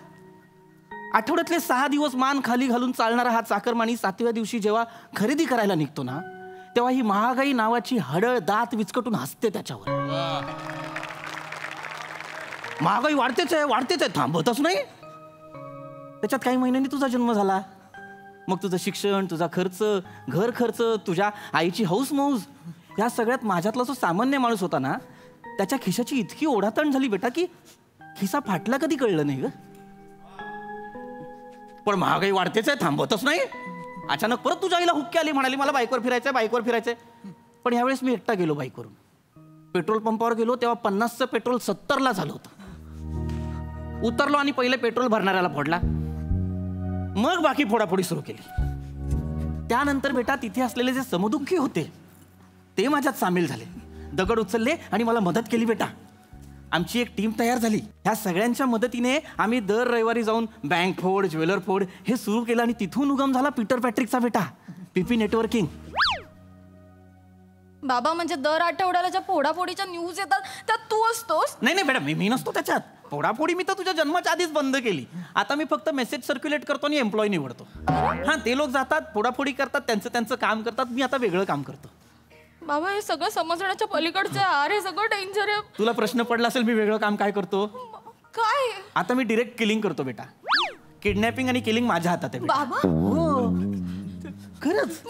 आठवड्यातले 6 दिवस मान खाली घालून चालणारा हा चाकरमानी 7व्या दिवशी जेव्हा खरेदी करायला निघतो ना, तेव्हा ही महागाई नावाची हडळ दात विचकटून हसते त्याच्यावर. महागाई वाढतेच आहे, थांबतच नाही. त्याच्यात काही महिन्यांनी तुझा जन्म झाला. मग तुझं शिक्षण, तुझा खर्च, घर खर्च, तुझ्या आईची हौस मौज, या सगळ्यात माझ्यातला जो सामान्य माणूस होता ना, त्याच्या खिशाची इतकी ओढाताण झाली बेटा की खिसा फाटला कधी कळलं नाही ग. पण महागाई वाढतेच आहे, थांबतच नाही. अचानक परत तुझ्या आईला हुक्की आली, म्हणाली मला बाईकवर फिरायचंय. पण यावेळेस मी एकटा गेलो बाईकवरून. पेट्रोल पंपावर गेलो तेव्हा 50चं पेट्रोल 70ला झालं होतं. उतरलो आणि पहिले पेट्रोल भरणाऱ्याला फोडला, मग बाकी फोडाफोडी सुरू केली. त्यानंतर बेटा तिथे असलेले जे समदुःखी होते ते माझ्यात सामील झाले. दगड उचलले आणि मला मदत केली बेटा. आमची एक टीम तयार झाली. ह्या सगळ्यांच्या मदतीने आम्ही दर रविवारी जाऊन बँक फोड, ज्वेलर फोड हे सुरू केलं आणि तिथून उगम झाला पीटर पॅट्रिकचा बेटा, पीपी नेटवर्किंग. बाबा म्हणजे दर आठवड्याला ज्या फोडाफोडीच्या न्यूज येतात त्यात तू असतोस? नाही मॅडम, मी नसतो त्याच्यात. फोडाफोडी मी तर तुझ्या जन्माच्या आधीच बंद केली. आता मी फक्त मेसेज सर्क्युलेट करतो आणि एम्प्लॉय निवडतो. हा, ते लोक जातात, फोडाफोडी करतात, त्यांचं काम करतात. मी आता वेगळं काम करतो. बाबा हे सगळं समजण्याच्या पलीकडचं आहे. अरे सगळं डेंजर आहे. तुला प्रश्न पडला असेल मी वेगळं काम काय करतो. काय? आता मी डिरेक्ट किलिंग करतो बेटा. किडनॅपिंग आणि किलिंग माझ्या हातात आहे बेटा. बाबा हो खरंच.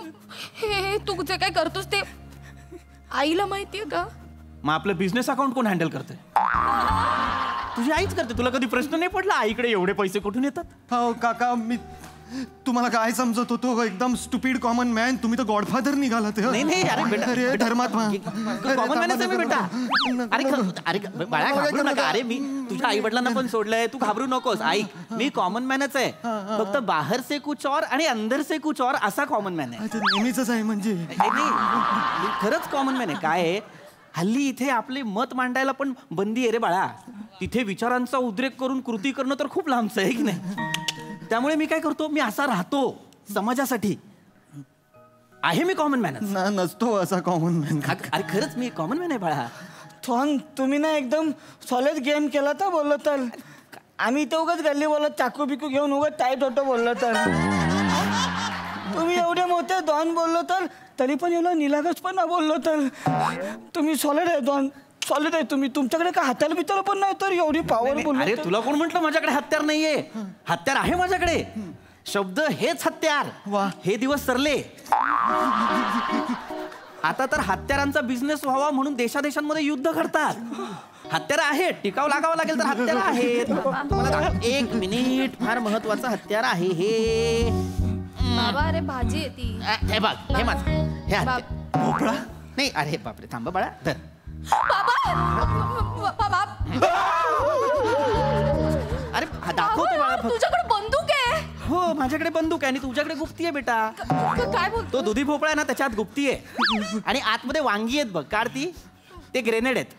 हे तू जे काय करतोस ते आईला माहितीये का? मग आपलं बिझनेस अकाउंट कोण हँडल करते? तुझी आईच करते. तुला कधी प्रश्न नाही पडला आईकडे एवढे पैसे कुठून येतात? हो काका, मी तुम्हाला काय समजत होतो, एकदम स्टुपिड कॉमन मॅन. तुम्ही तर गॉडफादर निघालात. नाही अरे बेटा, अरे धर्मात्मा, कॉमन मॅनच आहे मी बेटा. अरे बाळा घाबरू नका. अरे मी तुझ्या आई वडिलांना पण सोडलंय, तू घाबरू नकोस. ऐक, मी कॉमन मॅनच आहे. फक्त बाहेर से कुछ और आणि अंदर से कुछ और असा कॉमन मॅन आहे. नेहमीच आहे म्हणजे. नाही खरंच कॉमन मॅन आहे. काय आहे, हल्ली इथे आपले मत मांडायला पण बंदी आहे रे बाळा. तिथे विचारांचा उद्रेक करून कृती करणं तर खूप लांबचं आहे की नाही. त्यामुळे मी काय करतो, मी असा राहतो समाजासाठी. आहे मी कॉमन मॅन. नसतो असा कॉमन मॅन. अरे खरंच मी कॉमन मॅन आहे बाळा. थॉन तुम्ही ना एकदम सॉलिड गेम केला तर बोललो तर. आम्ही इथे उगाच गल्ली बोलत चाकू बिकू घेऊन उगाच टाईट होतो बोललो तर. तुम्ही एवढे मोठे डॉन बोललो तर तरी पण एवढं निलागस पण ना बोललो तर. तुम्ही सॉलिड आहे डॉन, सॉलिड आहे तुम्ही. तुमच्याकडे काय हत्यार बित्यार पण नाही तर एवढी पॉवरफुल. अरे तुला कोण म्हटलं माझ्याकडे हत्यार नाहीये? हत्यार आहे माझ्याकडे. शब्द हेच हत्यार. हे दिवस सरले. आता तर हत्यारांचा बिझनेस व्हावा म्हणून देशादेशांमध्ये युद्ध घडतात. हत्यार आहेत, टिकाव लागावं लागेल तर हत्यार आहेत. तुम्हाला 1 मिनिट, फार महत्वाचं हत्यार आहे हे. बाबा अरे भाजी आहे ती. हे बघ, हे माझं हे हत्यार. भोपळा नाही. अरे बापरे, थांबा बाळा. धर. अरे दाखवतो बाळा. तुझ्याकडे बंदूक आहे? हो माझ्याकडे बंदूक आहे आणि तुझ्याकडे गुप्ती आहे बेटा. काय बोलतो? तो दुधी भोपळा आहे ना, त्याच्यात गुप्ती आहे. आणि आतमध्ये वांगी आहेत बघ, काढ ती. ते ग्रेनेड आहेत.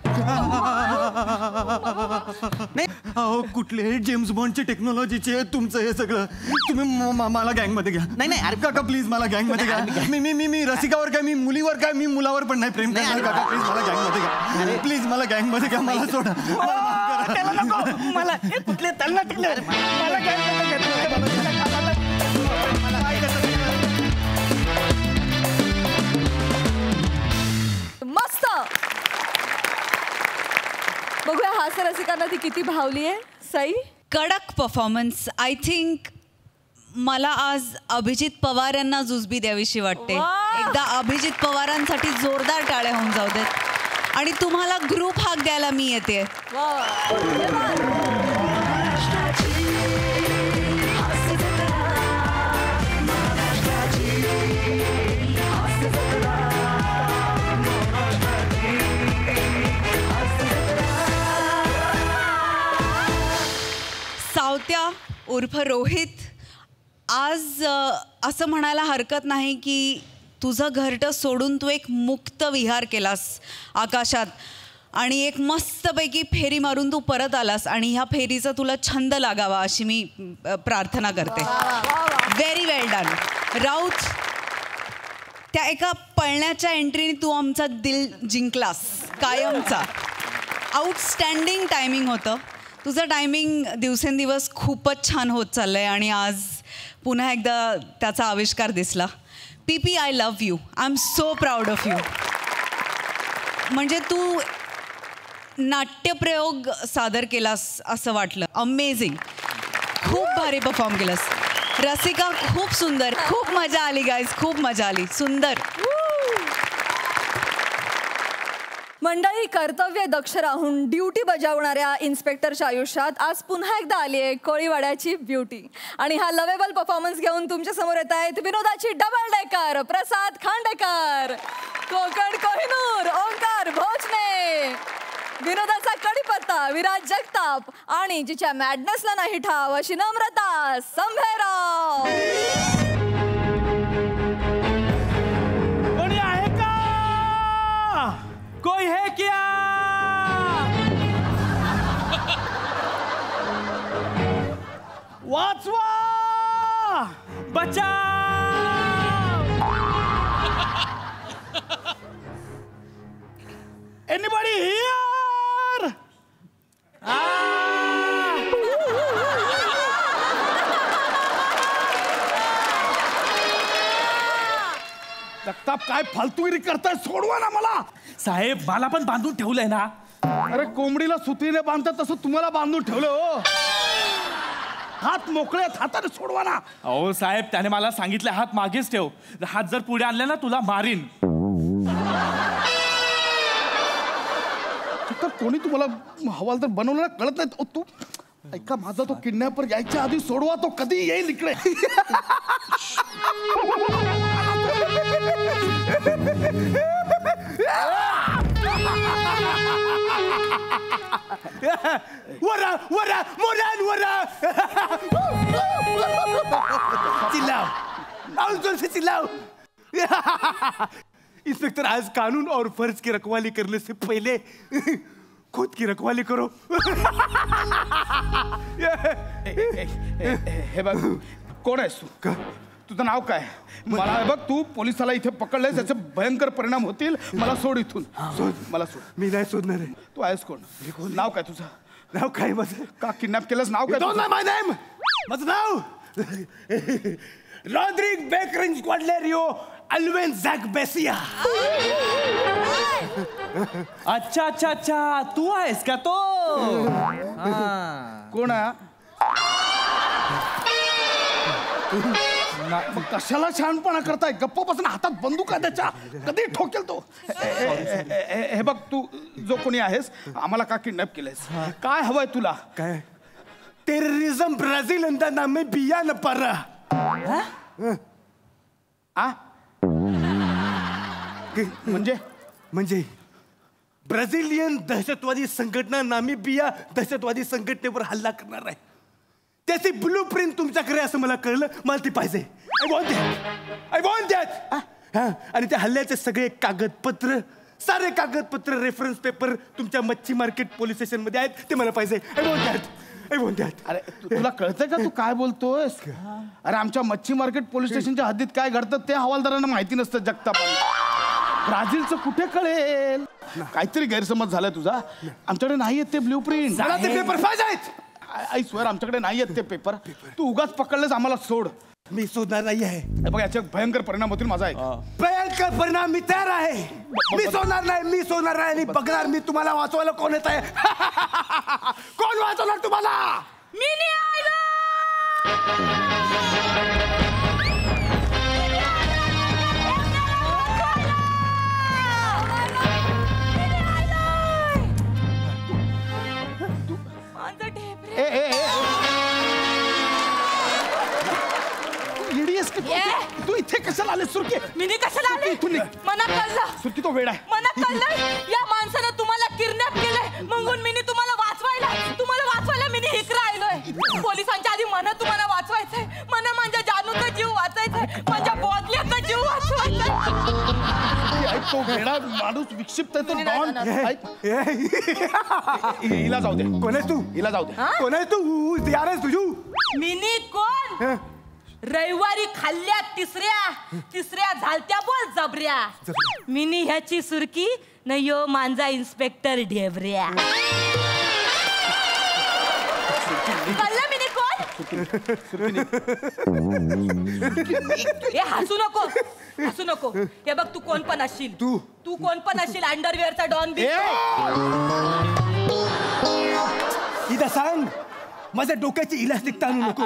अहो कुठले जेम्स बॉन्डचे टेक्नॉलॉजीचे तुमचं हे सगळं. तुम्ही मला गँगमध्ये घ्या. नाही अरे काका प्लीज मला गँगमध्ये घ्या. मी रसिकावर काय, मी मुलीवर काय, मी मुलावर पण नाही प्रेम करणार. काका प्लीज मला गँगमध्ये घ्या. प्लीज मला गँगमध्ये घ्या. मला सोडा. मला कुठले तल्ला टिकले मला गँगमध्ये घ्या. मस्त. बघूया हास्य रसिकांना ती किती भावली आहे. सई, कडक परफॉर्मन्स. आय थिंक मला आज अभिजित पवार यांना जुजबी द्यावीशी वाटते. एकदा अभिजित पवारांसाठी जोरदार टाळ्या होऊन जाऊ देत. आणि तुम्हाला ग्रुप हाक द्यायला मी येते. सावत्या उर्फ रोहित, आज असं म्हणायला हरकत नाही की तुझं घरटं सोडून तू एक मुक्त विहार केलास आकाशात आणि एक मस्तपैकी फेरी मारून तू परत आलास. आणि ह्या फेरीचा तुला छंद लागावा अशी मी प्रार्थना करते. व्हेरी वेल डन राऊत. त्या एका पळण्याच्या एंट्रीने तू आमचा दिल जिंकलास कायमचा. आउटस्टँडिंग टायमिंग होतं तुझं. टायमिंग दिवसेंदिवस खूपच छान होत चाललं आहे आणि आज पुन्हा एकदा त्याचा आविष्कार दिसला. पीपी I love you. I am so proud of you. म्हणजे तू नाट्यप्रयोग सादर केलास असं वाटलं. अमेझिंग. खूप भारी परफॉर्म केलास. रसिका खूप सुंदर. खूप मजा आली गाईज, खूप मजा आली. सुंदर. मंडळी, कर्तव्य दक्ष राहून ड्युटी बजावणाऱ्या इन्स्पेक्टरच्या आयुष्यात आज पुन्हा एकदा आली आहे कोळीवाड्याची ब्युटी. आणि हा लवेबल परफॉर्मन्स घेऊन तुमच्या समोर येत आहेत विनोदाची डबल डेकर प्रसाद खांडेकर, कोकण कोहिनूर ओंकार भोजने, विनोदाचा कडीपत्ता विराज जगताप आणि जिच्या मॅडनेसला नाही ठाव अशी नम्रता संभेराव. कोणी आहे का? कोई है क्या? वाचवा, बचाव. जगताप काय फालतूगिरी करताय, सोडवा ना मला. साहेब मला पण बांधून ठेवलंय ना. अरे कोंबडीला सुत्रीने बांधतात तसं तुम्हाला बांधून ठेवलं हो. हात मोकळे, हाताने सोडवा ना. अहो साहेब त्याने मला सांगितलं हात मागेच ठेव, हात जर पुढे आणले ना तुला मारीन. तर कोणी तुम्हाला हवालदार बनवलं कळत नाही. तू ऐका माझा, तो किडनॅपर यायच्या आधी सोडवा, तो कधी येईल इकडे. वरा वरा मोरान वरा चिल्लाओ, और जोर से चिल्लाओ. इंस्पेक्टर, आज कानून और फर्ज की रखवाली करने से पहले खुद की रखवाली करो. हे बघ, कोण आहेस तू? तुझं नाव काय? मला हे बघ, तू पोलिसाला इथे पकडलंय, त्याचे भयंकर परिणाम होतील. मला सोड इथून. मला सोड. मी नाही सोडणार आहे. तू आहेस कोण? नाव काय तुझं? नाव काय माझं? का किडनॅप केलंस? नाव काय? Don't know my name. माझं नाव रॉड्रिग बेकरिंग स्क्वाडलेरियो अल्वेन झॅक बेसिया. अच्छा अच्छा अच्छा, तू आहेस का तो? कोण आहे? कशाला शहाणपणा करताय? गप्प बसून, हातात बंदूक आहे त्याच्या, कधी ठोकेल तो. हे बघ, तू जो कोणी आहेस, आम्हाला का किडनॅप केलंयस? काय हवंय तुला? काय? टेररिझम ब्राझील अंदा नामे बिया न पारा. म्हणजे ब्राझिलियन दहशतवादी संघटना नामिबिया दहशतवादी संघटनेवर हल्ला करणार आहे. त्याची ब्लू प्रिंट तुमच्याकडे असं मला कळलं. मला ती पाहिजे. I want that. आणि त्या हल्ल्याचे सगळे कागदपत्र, सारे कागदपत्र, रेफरन्स पेपर तुमच्या मच्छी मार्केट पोलीस स्टेशन मध्ये आहेत. ते मला पाहिजे. I want that. I want that. अरे तुला कळतंय का तू काय बोलतोयस? अरे आमच्या मच्छी मार्केट पोलीस स्टेशनच्या हद्दीत काय घडतं ते हवालदारांना माहिती नसतं. जगतापाला ब्राझीलचं कुठे कळेल? काहीतरी गैरसमज झालाय तुझा. आमच्याकडे नाही आहेत ते ब्ल्यू प्रिंट. मला ते पेपर पाहिजेत. आई स्वेअर, आमच्याकडे नाही आहेत ते पेपर. तू उगाच पकडलेस, आम्हाला सोड. मी सोडणार नाही आहे. बघ, याचे भयंकर परिणाम होतील. माझा एक भयंकर परिणाम. मी तयार आहे. मी सोडणार नाही. मी सोडणार नाही. आणि बघणार मी तुम्हाला वाचवायला कोण येत आहे. कोण वाचवणार तुम्हाला? मी नाही आलो. तू इथे कशाला आले? सुरकी, मी कशाला आले? मना कळलं. सुरकी, तो वेडा आहे. मना कळलं. या माणसानं तुम्हाला किडनॅप केलंय, म्हणून मी तुम्हाला वाचवायला मी इकडे आलोय. पोलिसांच्या आधी मला तुम्हाला वाचवायचंय. मला माझ्या जानूचा जीव वाचायचाय. माझ्या बॉदल्याचा जीव वाचवायचाय. तो वेडा माणूस विक्षिप्त आहे. तो डॉन. हिला जाऊ दे. कोण आहेस तू? हिला जाऊ दे. कोण आहेस तू? तयार आहेस तुझू? मिनी कोण? रविवारी खाल्ल्या तिसऱ्या झालत्या बोल जबऱ्या. मिनी ह्याची सुरकी न यो माझा इन्स्पेक्टर ढेबऱ्या. कळलं मिनी कोण? हे हसू नको. हे बघ, तू कोण पण असशील. तू कोण पण असशील. अंडरवेअरचा डॉन बी. इथं सांग. माझ्या डोक्याची इलास्टिक ताणू नको.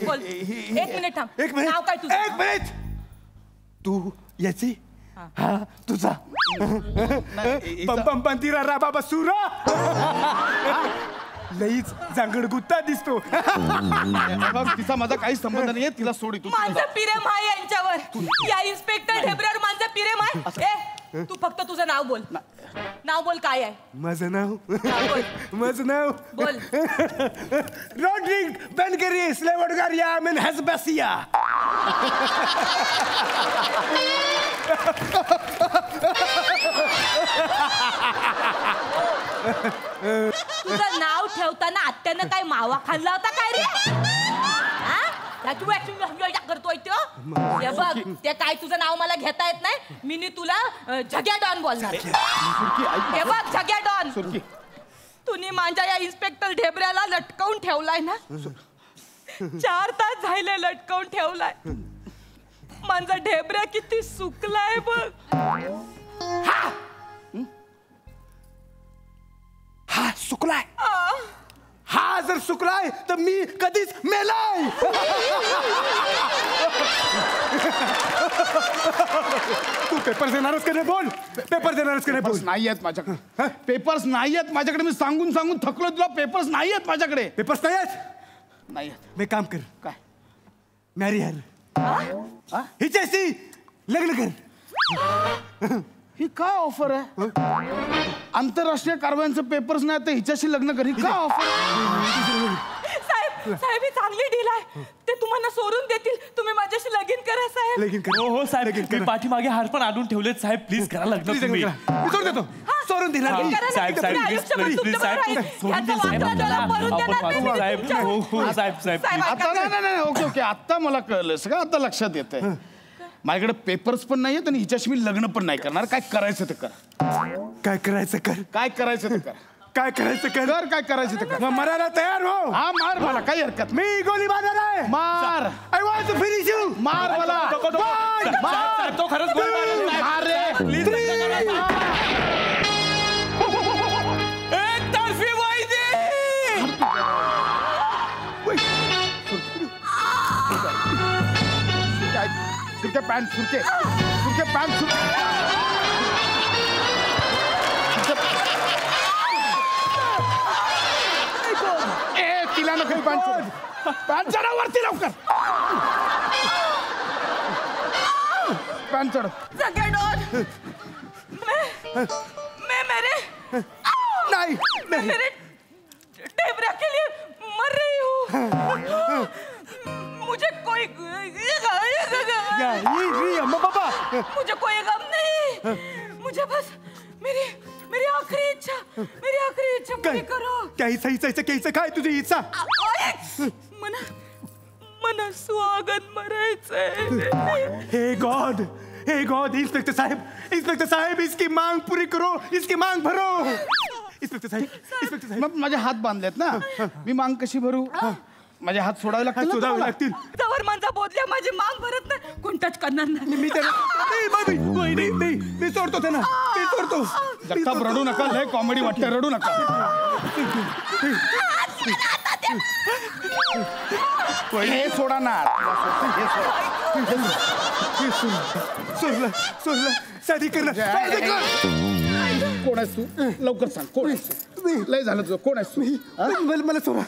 बोल. एक मिनिट थांब. नाव काय तुझं? एक मिनिट. तू याची, हा तुझा. पम पम पंतीरा रा बाबा सुरा. लईच जांगड गुत्ता दिसतो. तिचा माझा काही संबंध नाहीये. तिला सोडी. तू माझं प्रेम आहे यांच्यावर. या इन्स्पेक्टर ढेबऱ्यावर माझं प्रेम आहे. तू फक्त तुझं नाव बोल. नाव बोल. काय आहे माझं नाव? माझं नाव बोल. रॉड्रिग बेनगेरी स्लेवडगारिया मेन हॅसबॅसिया. तुझं नाव ठेवताना आत्यानं काय मावा खाल्ला होता काय रे? करतोय तो. हे बघ, ते काय तुझं नाव मला घेता येत नाही. मी तुला झग्या डॉन बोलणार. हे बघ, झग्या डॉन. तुम्ही माझ्या या इन्स्पेक्टर ढेबऱ्याला लटकवून ठेवलाय ना. 4 तास झाले लटकवून ठेवलाय. माझा ढेबऱ्या किती सुकलाय बघ. हा सुकलाय. हा जर सुकलाय तर मी कधीच मेलाय. तू पेपर्स देणारच का नाही बोल. पेपर देणारच का नाही बोल. नाही आहेत माझ्याकडे पेपर्स. नाही आहेत माझ्याकडे. मी सांगून सांगून थकलो तुला. पेपर्स नाही आहेत माझ्याकडे. पेपर्स नाही आहेत. नाही आहेत. मी काम कर. काय मॅरी हर. हिच्याशी लग्न कर. ही काय ऑफर आहे. आंतरराष्ट्रीय कारवायांचं पेपर्स नाही तर हिच्याशी लग्न कर. ही काय ऑफर. साहेब ही चांगली डील आहे. ते तुम्हाला सोडून देतील. तुम्ही माझ्याशी लगीन करा साहेब. लगीन कर. हो साहेब मी पाठीमागे हार पण आणून ठेवलेत साहेब. प्लीज करा लग्न तुम्ही. मी सोडून देतो. सोडून दिला साहेब साहेब प्लीज साहेब सोडून दे साहेब. हो साहेब आता नाही ओके ओके. आता मला कळलं सगळं. आता लक्षात येत आहे. माझ्याकडे पेपर्स पण नाही आहेत आणि हिच्याशी मी लग्न पण नाही करणार. काय करायचं ते कर. काय करायचं कर. काय करायचं ते कर. काय करायचं कर. काय करायचं ते कर. मरायला तयार हो. हा मार मला काही हरकत. मी गोली मारणार आहे. मार. I want to finish you. मार मला. मार. तो खरंच गोली मारेल. मार रे प्लीज. एक तर्फी वायदे. सुरके पॅन्ट सुरके. सुरके पॅन्ट सुरके. ए तिला नको पॅन्ट. पॅन्ट चढा वरती लवकर. पॅन्ट चढ. नहीं नहीं मेरे टेबरा के लिए मर रही हूँ. मुझे कोई मुझे कोई गम नहीं. मुझे बस मेरी आखिरी इच्छा पूरी करो. कैसा काय तुझी इच्छा. मला स्वागत मरायचंय. हे गॉड इंस्पेक्टर साहेब इसकी मांग पूरी करो. इसकी मांग भरो. इंस्पेक्टर साहेब माझे हात बांधलेत ना. मी मांग कशी भरू. माझे हात सोडावे लागतील. जवळ माझा बोधल्या माझी मांग भरत नाही. कोणताच करणार नाही. मी सोडतो त्यांना. मी सोडतो. जगताप रडू नका. लय कॉमेडी वाटते. रडू नका. हे सोडा ना. सोडलं साधी करणार. कोण आहेस तू. लवकर सांग कोण आहेस तू. लय झालं तुझं. कोण आहेस तू. मला सोडा.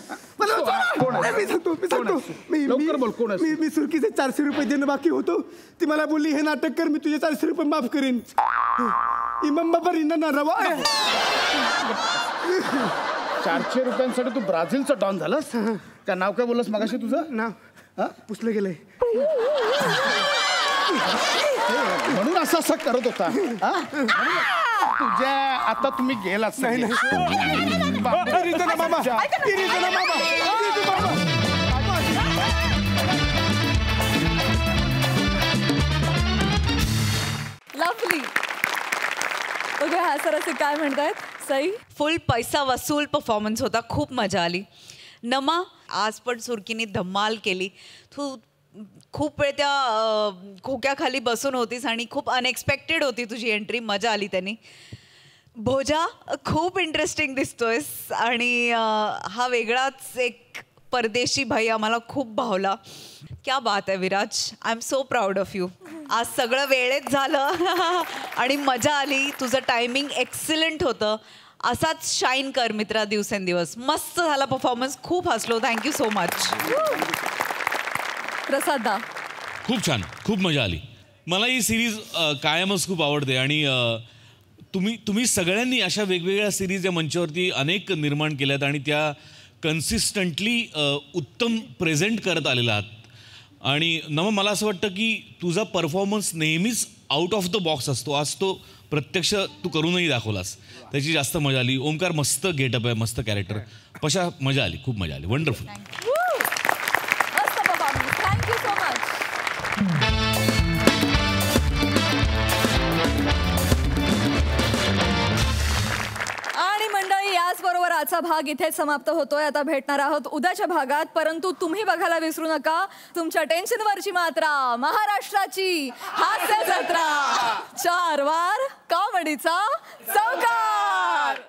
मी सांगतो. लवकर बोल कोण आहेस. मी सुरकीचे 400 रुपये देणं बाकी होतो. ती मला बोलली हे नाटक कर मी तुझे 400 रुपये माफ करीन. इमाम बाबा रिंदा ना रवा. 400 रुपयांसाठी तू ब्राझीलचा डॉन झालास. त्या नाव काय बोललास मगाशी तुझं. नाव पुसलं गेलंय. म्हणून असं करत होता. तुझ्या आता तुम्ही गेलाच नाही. लवली. बघा हा सर असे काय म्हणतायत. सई फुल पैसा वसूल परफॉर्मन्स होता. खूप मजा आली. नमा आज पण सुरकीने धमाल केली. तू खूप वेळ त्या खोक्याखाली बसून होतीस आणि खूप अनएक्सपेक्टेड होती तुझी एंट्री. मजा आली त्यांनी. भोजा खूप इंटरेस्टिंग दिसतोयस आणि हा वेगळाच एक परदेशी भाई आम्हाला खूप भावला. क्या बात आहे Viraj. I am so proud of you. आज सगळं वेळेत झालं आणि मजा आली. तुझं टायमिंग एक्सिलंट होतं. असाच शाईन कर मित्रा दिवसेंदिवस. मस्त झाला परफॉर्मन्स. खूप हसलो. Thank you so much. प्रसादा खूप छान. खूप मजा आली. मला ही सिरीज कायमच खूप आवडते आणि तुम्ही सगळ्यांनी अशा वेगवेगळ्या सिरीज या मंचावरती अनेक निर्माण केल्यात आणि त्या कन्सिस्टंटली उत्तम प्रेझेंट करत आलेला आहात. आणि मला असं वाटतं की तुझा परफॉर्मन्स नेहमीच आउट ऑफ द बॉक्स असतो. आज तो प्रत्यक्ष तू करूनही दाखवलास. त्याची जास्त मजा आली. ओमकार मस्त गेटअप आहे. मस्त कॅरेक्टर. पशा मजा आली. खूप मजा आली. वंडरफुल. Thank you so much. आणि मंडळी याचबरोबर आजचा भाग इथेच समाप्त होतोय. आता भेटणार आहोत उद्याच्या भागात, परंतु तुम्ही बघायला विसरू नका तुमच्या टेन्शनवरची मात्रा, महाराष्ट्राची हास्य जत्रा. 4 वार कॉमेडीचा चौकार.